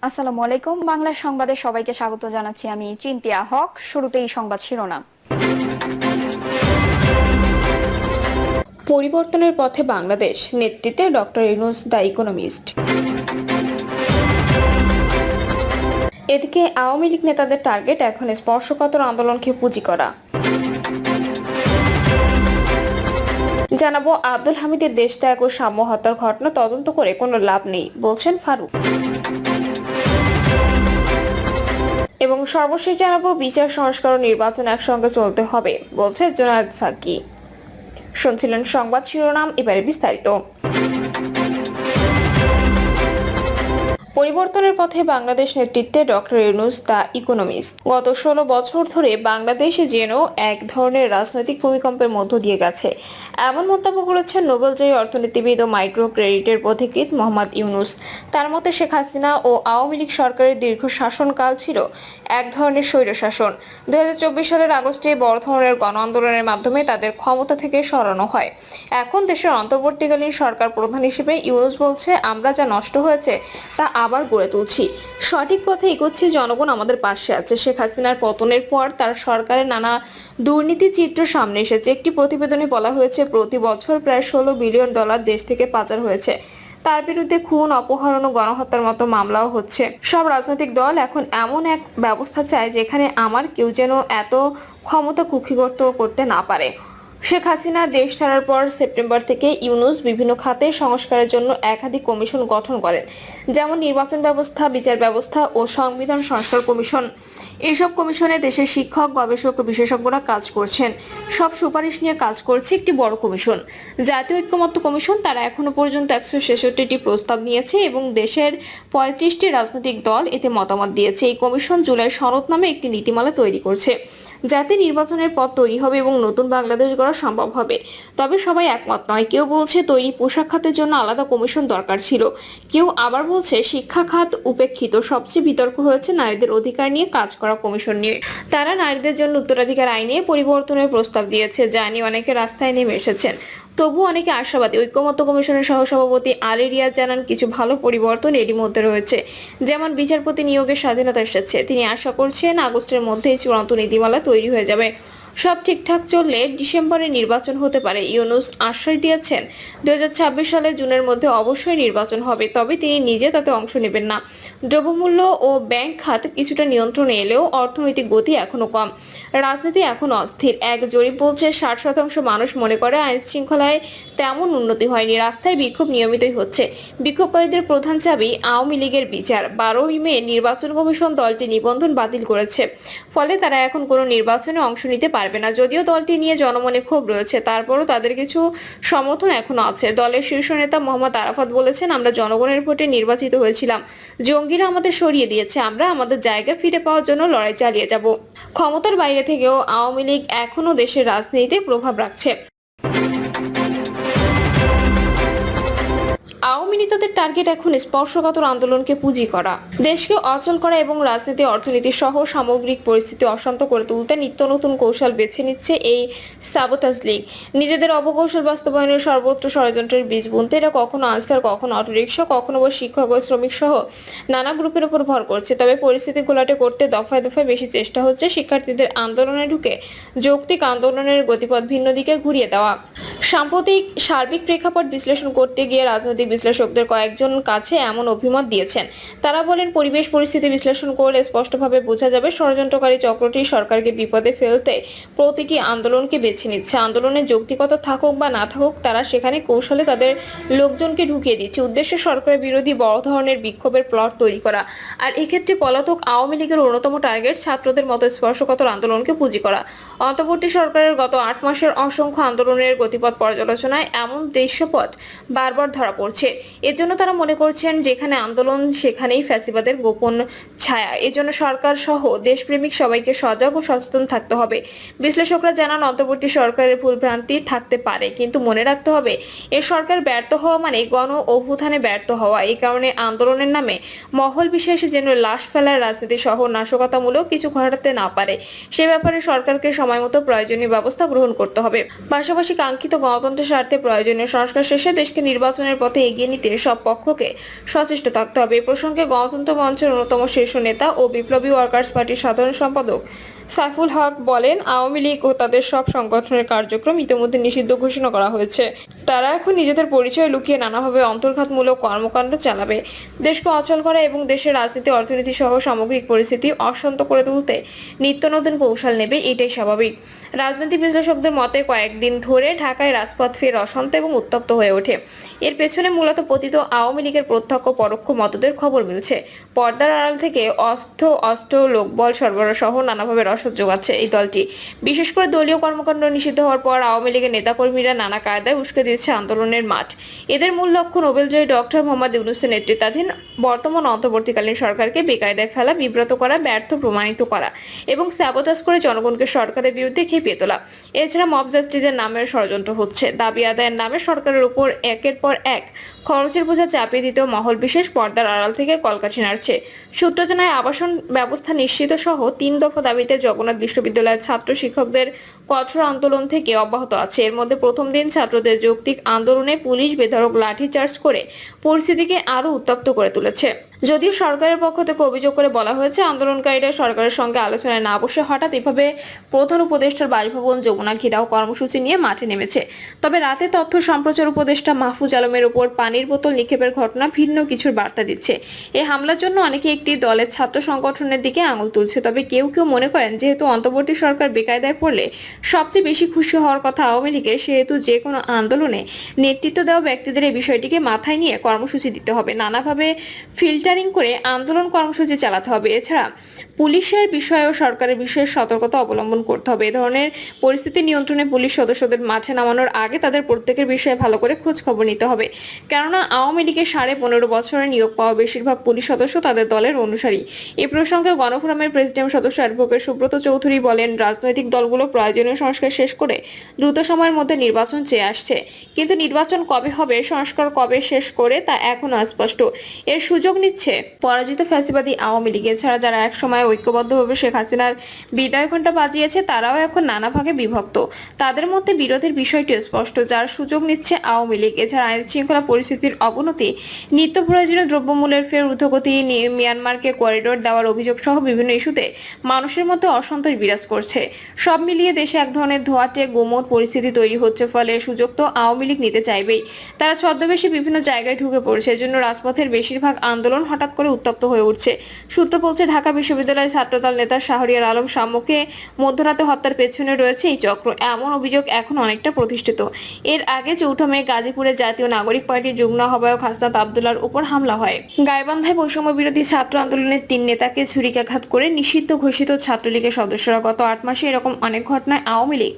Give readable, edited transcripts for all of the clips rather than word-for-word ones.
আসসালামু আলাইকুম। বাংলা সংবাদে সবাইকে স্বাগত জানাচ্ছি। আমি চিন্তিয়া হক। শুরুতেই সংবাদ শিরোনাম। পরিবর্তনের পথে বাংলাদেশ, নেতৃত্বে ডক্টর ইউনূস দ্য ইকোনমিস্ট। এদিকে আওয়ামী লীগ নেতাদের টার্গেট এখন স্পর্শকাতর আন্দোলনকে পুঁজি করা। জানাবো আব্দুল হামিদের দেশ ত্যাগ ও সাম্য হত্যার ঘটনা তদন্ত করে কোনো লাভ নেই বলছেন ফারুক। এবং সর্বশেষ জানাবো বিচার সংস্কার ও নির্বাচন একসঙ্গে চলতে হবে বলছে জোনায়েদ সাকি। শুনছিলেন সংবাদ শিরোনাম, এবারে বিস্তারিত। পরিবর্তনের পথে বাংলাদেশ, নেতৃত্বে ডক্টর ইউনূস দ্য ইকোনমিস্ট। গত 16 বছর ধরে বাংলাদেশ যেন এক ধরনের রাজনৈতিক ভূমিকম্পের মধ্য দিয়ে গেছে, এমন মন্তব্য করেছেন নোবেলজয়ী অর্থনীতিবিদ ও মাইক্রো ক্রেডিটের পথিকৃৎ মোহাম্মদ ইউনূস। তার মতে শেখ হাসিনা ও আওয়ামী লীগ সরকারের দীর্ঘ শাসনকাল ছিল এক ধরনের স্বৈরশাসন। 2024 সালের আগস্টে বড় ধরনের গণ আন্দোলনের মাধ্যমে তাদের ক্ষমতা থেকে সরানো হয়। এখন দেশের অন্তর্বর্তীকালীন সরকার প্রধান হিসেবে ইউনূস বলছে, আমরা যা নষ্ট হয়েছে তা আবার গড়ে তুলছি, সঠিক পথে এগোচ্ছি, জনগণ আমাদের পাশে আছে। শেখ হাসিনার পতনের পর তার সরকারের নানা দুর্নীতি চিত্র সামনে এসেছে। একটি প্রতিবেদনে বলা হয়েছে, প্রতি বছর প্রায় $16 বিলিয়ন দেশ থেকে পাচার হয়েছে। তার বিরুদ্ধে খুন, অপহরণ ও গণহত্যার মতো মামলাও হচ্ছে। সব রাজনৈতিক দল এখন এমন এক ব্যবস্থা চায় যেখানে আমার কেউ যেন এত ক্ষমতা কুক্ষিগত করতে না পারে। শেখ হাসিনা দেশ ছাড়ার পর সেপ্টেম্বর থেকে ইউনূস বিভিন্ন খাতে সংস্কারের জন্য একাধিক কমিশন গঠন করেন, যেমন নির্বাচন ব্যবস্থা, বিচার ব্যবস্থা ও সংবিধান সংস্কার কমিশন। এইসব কমিশনে দেশের শিক্ষক, গবেষক ও বিশেষজ্ঞরা কাজ করছেন। সব সুপারিশ নিয়ে কাজ করছে একটি বড় কমিশন, জাতীয় ঐক্যমত্য কমিশন। তারা এখনো পর্যন্ত 166টি প্রস্তাব নিয়েছে এবং দেশের 35টি রাজনৈতিক দল এতে মতামত দিয়েছে। এই কমিশন জুলাই সনদ নামে একটি নীতিমালা তৈরি করছে, যাতে নির্বাচনের পথ তৈরি হবে এবং নতুন বাংলাদেশ গড়া সম্ভব হবে। তবে সবাই একমত নয়। কেউ বলছে তৈরি পোশাক খাতের জন্য আলাদা কমিশন দরকার ছিল, কেউ আবার বলছে শিক্ষা খাত উপেক্ষিত। সবচেয়ে বিতর্ক হয়েছে নারীদের অধিকার নিয়ে কাজ করা কমিশন নিয়ে। তারা নারীদের জন্য উত্তরাধিকার আইনে পরিবর্তনের প্রস্তাব দিয়েছে, যা নিয়ে অনেকে রাস্তায় নেমে এসেছেন। তবু অনেকে আশাবাদী। ঐক্যমত্য কমিশনের সহসভাপতি আলী রিয়াজ জানান, কিছু ভালো পরিবর্তন এরই মধ্যে রয়েছে, যেমন বিচারপতি নিয়োগের স্বাধীনতা এসেছে। তিনি আশা করছেন আগস্টের মধ্যেই চূড়ান্ত নীতিমালা তৈরি হয়ে যাবে। সব ঠিকঠাক চললে ডিসেম্বরে নির্বাচন হতে পারে। ইউনূস আশ্বাস দিয়েছেন, 2026 সালে জুনের মধ্যে অবশ্যই নির্বাচন হবে, তবে তিনি নিজে তাতে অংশ নেবেন না। দ্রব্যমূল্য ও ব্যাংক খাত কিছুটা নিয়ন্ত্রণে এলেও অর্থনৈতিক গতি এখনো কম, রাজনীতি এখনো অস্থির। এক জরিপ বলছে 60% মানুষ মনে করে আইন শৃঙ্খলায় তেমন উন্নতি হয়নি। রাস্তায় বিক্ষোভ নিয়মিতই হচ্ছে। বিক্ষোভকারীদের প্রধান চাবি আওয়ামী লীগের বিচার। 12ই মে নির্বাচন কমিশন দলটি নিবন্ধন বাতিল করেছে, ফলে তারা এখন কোনো নির্বাচনে অংশ নিতে পারবে না। যদিও দলটি নিয়ে জনমনে ক্ষোভ রয়েছে, তারপরও তাদের কিছু সমর্থন এখনো আছে। দলের শীর্ষ নেতা মোহাম্মদ আরাফাত বলেছেন, আমরা জনগণের ভোটে নির্বাচিত হয়েছিলাম, জঙ্গিরা আমাদের সরিয়ে দিয়েছে, আমরা আমাদের জায়গা ফিরে পাওয়ার জন্য লড়াই চালিয়ে যাব। ক্ষমতার বাইরে থেকেও আওয়ামী লীগ এখনো দেশের রাজনীতিতে প্রভাব রাখছে। আওয়ামী নেতাদের টার্গেট এখন স্পর্শকাতর আন্দোলনকে পুঁজি করা, দেশকে অচল করা এবং রাজনীতি, অর্থনীতি সহ সামগ্রিক পরিস্থিতি অশান্ত করে তুলতে নিত্য নতুন কৌশল বেছে নিচ্ছে এই সাবোটাজ লীগ। নিজেদের অপকৌশল বাস্তবায়নের সর্বত্র ষড়যন্ত্রের বীজ বুনতে এরা কখনো আনসার, কখনো অটোরিকশা, কখনো বা শিক্ষক ও শ্রমিক সহ নানা গ্রুপের উপর ভর করছে। তবে পরিস্থিতি ঘোলাটে করতে দফায় দফায় বেশি চেষ্টা হচ্ছে শিক্ষার্থীদের আন্দোলনে ঢুকে যৌক্তিক আন্দোলনের গতিপথ ভিন্ন দিকে ঘুরিয়ে দেওয়া। সাম্প্রতিক সার্বিক প্রেক্ষাপট বিশ্লেষণ করতে গিয়ে রাজনৈতিক বিশ্লেষকদের কয়েকজন কাছে এমন অভিমত দিয়েছেন। তারা বলেন, পরিবেশ পরিস্থিতি বিশ্লেষণ করলে স্পষ্টভাবে বোঝা যাবে ষড়যন্ত্রকারী চক্রটি সরকারকে বিপদে ফেলতে প্রতিটি আন্দোলনকে বেছে নিচ্ছে। আন্দোলনের যৌক্তিকতা থাকুক বা না থাকুক, তারা সেখানে কৌশলে তাদের লোকজনকে ঢুকিয়ে দিচ্ছে। উদ্দেশ্য সরকারের বিরোধী বড় ধরনের বিক্ষোভের প্লট তৈরি করা। আর এক্ষেত্রে পলাতক আওয়ামী লীগের অন্যতম টার্গেট ছাত্রদের মতো স্পর্শকাতর আন্দোলনকে পুঁজি করা। অন্তর্বর্তী সরকারের গত 8 মাসের অসংখ্য আন্দোলনের গতিপথ পর্যালোচনায় এমন দৃশ্যপট বারবার ধরা পড়ছে। এর জন্য তারা মনে করছেন, যেখানে আন্দোলন সেখানেই ফ্যাসিবাদের গোপন ছায়া। এজন্য সরকার সহ দেশপ্রেমিক সবাইকে সজাগ ও সচেতন থাকতে হবে। বিশ্লেষকরা জানান, অন্তর্বর্তী সরকারের ভুলভ্রান্তি থাকতে পারে, কিন্তু মনে রাখতে হবে এ সরকার ব্যর্থ হওয়া মানে গণ অভ্যুত্থানে ব্যর্থ হওয়া। এই কারণে আন্দোলনের নামে মহল বিশেষে যেন লাশ ফেলার রাজনীতি সহ নাশকতামূলক কিছু ঘটাতে না পারে, সে ব্যাপারে সরকারকে সময়মতো প্রয়োজনীয় ব্যবস্থা গ্রহণ করতে হবে। পাশাপাশি কাঙ্ক্ষিত গণতন্ত্রের স্বার্থে প্রয়োজনীয় সংস্কার শেষে দেশকে নির্বাচনের পথে এগিয়ে নিতে সব পক্ষকে সচেষ্ট থাকতে হবে। এ প্রসঙ্গে গণতন্ত্র মঞ্চের অন্যতম শীর্ষ নেতা ও বিপ্লবী ওয়ার্কার্স পার্টির সাধারণ সম্পাদক সাইফুল হক বলেন, আওয়ামী লীগ ও তাদের সব সংগঠনের কার্যক্রম ইতিমধ্যে নিষিদ্ধ ঘোষণা করা হয়েছে। তারা এখন নিজেদের পরিচয় লুকিয়ে নানাভাবে অন্তর্ঘাতমূলক কর্মকাণ্ড চালাবে। দেশকে অচল করা এবং দেশের রাজনীতি, অর্থনীতি সহ সামগ্রিক পরিস্থিতি অশান্ত করে তুলতে নিত্য নতুন কৌশল নেবে, এটাই স্বাভাবিক। রাজনৈতিক বিশ্লেষকদের মতে কয়েকদিন ধরে ঢাকায় রাজপথ ফের অশান্ত এবং উত্তপ্ত হয়ে ওঠে। এর পেছনে মূলত পতিত আওয়ামী লীগের প্রত্যক্ষ পরোক্ষ মদদের খবর মিলছে। পর্দার আড়াল থেকে অস্ত্র লোকবল সরবরাহ সহ নানাভাবে রসদ যোগাচ্ছে এই দলটি। বিশেষ করে দলীয় কর্মকাণ্ড নিষিদ্ধ হওয়ার পর আওয়ামী লীগের নেতাকর্মীরা নানা কায়দায় উস্কে দিচ্ছে আন্দোলনের মাঠ। এদের মূল লক্ষ্য নোবেলজয়ী ডক্টর মোহাম্মদ ইউনূসের নেতৃত্বাধীন বর্তমান অন্তর্বর্তীকালীন সরকারকে বেকায়দায় ফেলা, বিব্রত করা, ব্যর্থ প্রমাণিত করা এবং স্যাবোটাজ করে জনগণকে সরকারের বিরুদ্ধে খেপিয়ে তোলা। এছাড়া মব জাস্টিসের নামে ষড়যন্ত্র হচ্ছে। দাবি আদায়ের নামে সরকারের উপর একের পর এক খরচের বোঝা চাপিয়ে দিতেও মহল বিশেষ পর্দার আড়াল থেকে কলকাঠি নাড়ছে। সূত্র জানায়, আবাসন ব্যবস্থা নিশ্চিত সহ 3 দফা দাবিতে জগন্নাথ বিশ্ববিদ্যালয়ের ছাত্র শিক্ষকদের কঠোর আন্দোলন থেকে অব্যাহত আছে। এর মধ্যে প্রথম দিন ছাত্রদের যৌক্তিক আন্দোলনে পুলিশ বেধড়ক লাঠিচার্জ করে পরিস্থিতিকে আরো উত্তপ্ত করে তুলেছে। যদিও সরকারের পক্ষ থেকে অভিযোগ করে বলা হয়েছে, আন্দোলনকারীরা সরকারের সঙ্গে আলোচনায় না বসে হঠাৎ এভাবে প্রধান উপদেষ্টার বাসভবন যমুনা ঘেরাও কর্মসূচি নিয়ে মাঠে নেমেছে। তবে রাতে তথ্য সম্প্রচার উপদেষ্টা মাহফুজ আলমের উপর পানির বোতল নিক্ষেপের ঘটনা ভিন্ন কিছুর বার্তা দিচ্ছে। এই হামলার জন্য অনেকে একটি দলের ছাত্র সংগঠনের দিকে আঙুল তুলছে। তবে কেউ কেউ মনে করেন, যেহেতু অন্তর্বর্তী সরকার বেকায়দায় পড়লে সবচেয়ে বেশি খুশি হওয়ার কথা আওয়ামী লীগের, সেহেতু যে কোনো আন্দোলনে নেতৃত্ব দেওয়া ব্যক্তিদের এই বিষয়টিকে মাথায় নিয়ে কর্মসূচি দিতে হবে, নানাভাবে ফিল্টারিং করে আন্দোলন কর্মসূচি চালাতে হবে। এছাড়া পুলিশের বিষয়েও সরকারের বিশেষ সতর্কতা অবলম্বন করতে হবে। এ ধরনের পরিস্থিতি নিয়ন্ত্রণে পুলিশ সদস্যদের মাঠে নামানোর আগে তাদের প্রত্যেকের বিষয়ে ভালো করে খোঁজ খবর নিতে হবে। কেননা আওয়ামী লীগের 15.5 বছরে নিয়োগ পাওয়া বেশিরভাগ পুলিশ সদস্য তাদের দলের অনুসারী। এই প্রসঙ্গে গণফোরামের প্রেসিডিয়াম সদস্য অ্যাডভোকেট সুব্রত চৌধুরী বলেন, রাজনৈতিক দলগুলো প্রয়োজনীয় সংস্কার শেষ করে দ্রুত সময়ের মধ্যে নির্বাচন চেয়ে আসছে, কিন্তু নির্বাচন কবে হবে, সংস্কার কবে শেষ করে তা এখনো অস্পষ্ট। এর সুযোগ নিচ্ছে পরাজিত ফ্যাসিবাদী আওয়ামী লীগ। এছাড়া যারা এক সময় ঐক্যবদ্ধভাবে শেখ হাসিনার বিদায় ঘণ্টা বাজিয়েছে, তারাও এখন নানা ভাগে বিভক্ত। তাদের মধ্যে বিরোধের বিষয়টি স্পষ্ট, যার সুযোগ নিচ্ছে আওয়ামী লীগ। এছাড়া আইন শৃঙ্খলা পরিস্থিতির অবনতি, নিত্য প্রয়োজনীয় দ্রব্যমূল্যের ফের ঊর্ধ্বগতি, মিয়ানমারকে করিডোর দেওয়ার অভিযোগ সহ বিভিন্ন ইস্যুতে মানুষের মধ্যে অসন্তোষ বিরাজ করছে। সব মিলিয়ে দেশে এক ধরনের ধোঁয়াটে গোমর পরিস্থিতি তৈরি হচ্ছে। ফলে সুযোগ তো আওয়ামী লীগ নিতে চাইবেই। তারা ছদ্মবেশে বিভিন্ন জায়গায় ঢুকে পড়ছে। এজন্য রাজপথের বেশিরভাগ আন্দোলন হঠাৎ করে উত্তপ্ত হয়ে উঠছে। সূত্র বলছে, ঢাকা বিশ্ববিদ্যালয়ের ছাত্রদল নেতা শাহরিয়ার আলম শামুকে মধ্যরাতে হত্যার পেছনে রয়েছে এই চক্র, এমন অভিযোগ এখন অনেকটা প্রতিষ্ঠিত। এর আগে 4 মে গাজীপুরে জাতীয় নাগরিক পার্টির যুগ্ম আহ্বায়ক হাসনাত আব্দুল্লাহর উপর হামলা হয়। গাইবান্ধায় বৈষম্য বিরোধী ছাত্র আন্দোলনের 3 নেতাকে ছুরিকাঘাত করে নিষিদ্ধ ঘোষিত ছাত্রলীগের সদস্যরা। গত 8 মাসে এরকম অনেক ঘটনায় আওয়ামী লীগ,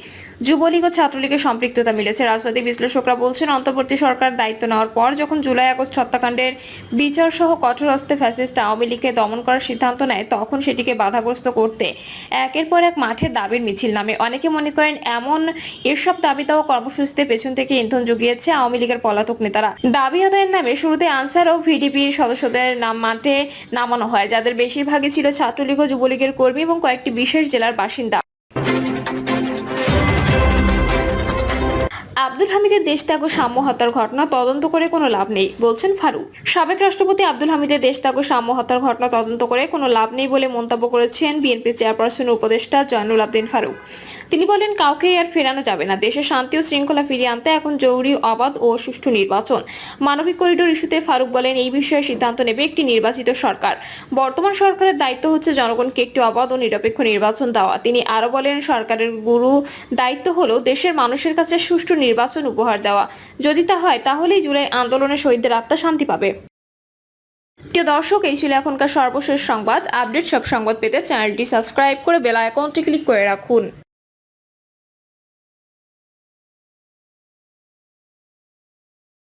যুবলীগ ও ছাত্রলীগের সম্পৃক্ততা মিলেছে। রাজনৈতিক বিশ্লেষকরা বলছেন, অন্তর্বর্তী সরকার দায়িত্ব নেওয়ার পর যখন জুলাই আগস্ট হত্যাকাণ্ডের বিচার সহ কঠোর হস্তে ফ্যাসিস্ট আওয়ামী লীগকে দমন করার সিদ্ধান্ত নেয়, তখন সেটিকে বাধাগ্রস্ত করতে একের পর এক মাঠের দাবির মিছিল নামে। অনেকে মনে করেন এসব দাবিতা ও কর্মসূচিতে পেছন থেকে ইন্ধন জুগিয়েছে আওয়ামী লীগের পলাতক নেতারা। দাবি আদায়ের নামে শুরুতে আনসার ও ভিডিপির সদস্যদের মাঠে নামানো হয়, যাদের বেশিরভাগই ছিল ছাত্রলীগ ও যুবলীগের কর্মী এবং কয়েকটি বিশেষ জেলার বাসিন্দা। আব্দুল হামিদের দেশত্যাগ ও সাম্য হত্যার ঘটনা তদন্ত করে কোনো লাভ নেই, বলছেন ফারুক। সাবেক রাষ্ট্রপতি আব্দুল হামিদের দেশত্যাগ ও সাম্য হত্যার ঘটনা তদন্ত করে কোনো লাভ নেই বলে মন্তব্য করেছেন বিএনপি চেয়ারপারসন উপদেষ্টা জয়নুল আবদিন ফারুক। তিনি বলেন, কাউকে আর ফেরানো যাবে না। দেশে শান্তি ও শৃঙ্খলা ফিরিয়ে আনতে এখন জরুরি অবাধ ও সুষ্ঠু নির্বাচন। মানবিক করিডোর ইস্যুতে ফারুক বলেন, এই বিষয়ে সিদ্ধান্ত নেবে একটি নির্বাচিত সরকার। বর্তমান সরকারের দায়িত্ব হচ্ছে জনগণকে একটি অবাধ ও নিরপেক্ষ নির্বাচন দেওয়া। তিনি আরো বলেন, সরকারের গুরু দায়িত্ব হলো দেশের মানুষের কাছে সুষ্ঠু নির্বাচন উপহার দেওয়া। যদি তা হয়, তাহলেই জুলাই আন্দোলনের শহীদদের আত্মা শান্তি পাবে। প্রিয় দর্শক, এই ছিল এখনকার সর্বশেষ সংবাদ। আপডেট সব সংবাদ পেতে চ্যানেলটি সাবস্ক্রাইব করে বেল আইকনটি ক্লিক করে রাখুন।